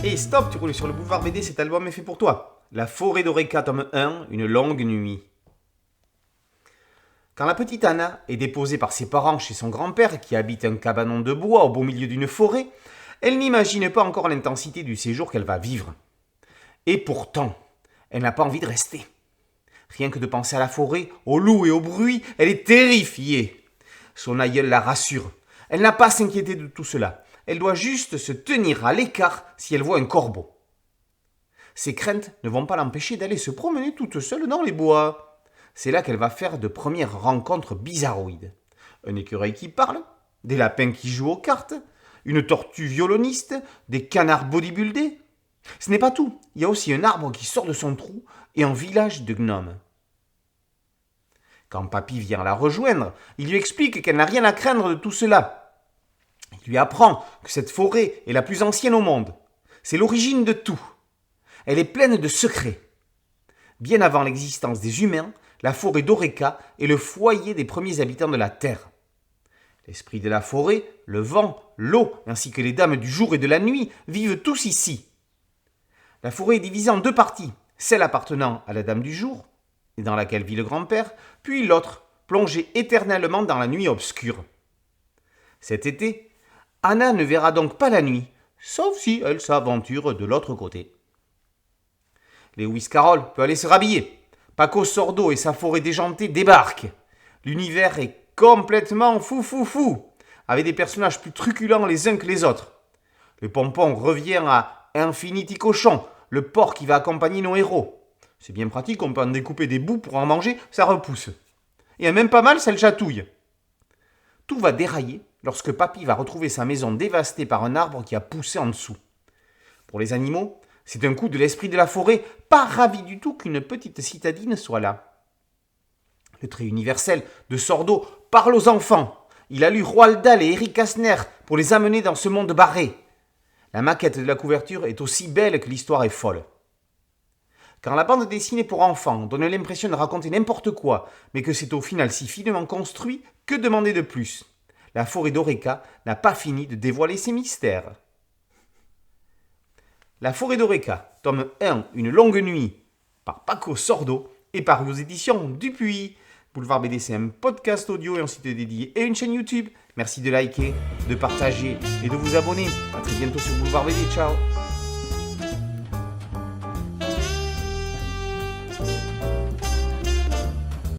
Hey stop, tu roules sur le boulevard BD, cet album est fait pour toi. La forêt d'Oreca, tome 1, une longue nuit. Quand la petite Anna est déposée par ses parents chez son grand-père, qui habite un cabanon de bois au beau milieu d'une forêt, elle n'imagine pas encore l'intensité du séjour qu'elle va vivre. Et pourtant, elle n'a pas envie de rester. Rien que de penser à la forêt, aux loups et au bruit, elle est terrifiée. Son aïeul la rassure. Elle n'a pas à s'inquiéter de tout cela. Elle doit juste se tenir à l'écart si elle voit un corbeau. Ses craintes ne vont pas l'empêcher d'aller se promener toute seule dans les bois. C'est là qu'elle va faire de premières rencontres bizarroïdes. Un écureuil qui parle, des lapins qui jouent aux cartes, une tortue violoniste, des canards bodybuildés. Ce n'est pas tout, il y a aussi un arbre qui sort de son trou et un village de gnomes. Quand Papy vient la rejoindre, il lui explique qu'elle n'a rien à craindre de tout cela. Il lui apprend que cette forêt est la plus ancienne au monde. C'est l'origine de tout. Elle est pleine de secrets. Bien avant l'existence des humains, la forêt d'Oreca est le foyer des premiers habitants de la Terre. L'esprit de la forêt, le vent, l'eau, ainsi que les dames du jour et de la nuit vivent tous ici. La forêt est divisée en deux parties, celle appartenant à la dame du jour, et dans laquelle vit le grand-père, puis l'autre, plongée éternellement dans la nuit obscure. Cet été, Anna ne verra donc pas la nuit, sauf si elle s'aventure de l'autre côté. Lewis Carroll peut aller se rhabiller. Paco Sordo et sa forêt déjantée débarquent. L'univers est complètement fou, avec des personnages plus truculents les uns que les autres. Le pompon revient à Infinity Cochon, le porc qui va accompagner nos héros. C'est bien pratique, on peut en découper des bouts pour en manger, ça repousse. Et même pas mal, ça le chatouille. Tout va dérailler lorsque Papy va retrouver sa maison dévastée par un arbre qui a poussé en dessous. Pour les animaux, c'est un coup de l'esprit de la forêt, pas ravi du tout qu'une petite citadine soit là. Le trait universel de Sordo parle aux enfants. Il a lu Roald Dahl et Eric Kastner pour les amener dans ce monde barré. La maquette de la couverture est aussi belle que l'histoire est folle. Quand la bande dessinée pour enfants donne l'impression de raconter n'importe quoi, mais que c'est au final si finement construit, que demander de plus ? La forêt d'Oreca n'a pas fini de dévoiler ses mystères. La forêt d'Oreca, tome 1, une longue nuit, par Paco Sordo, est paru aux éditions Dupuis. Boulevard BD, c'est un podcast audio et un site dédié et une chaîne YouTube. Merci de liker, de partager et de vous abonner. A très bientôt sur Boulevard BD. Ciao.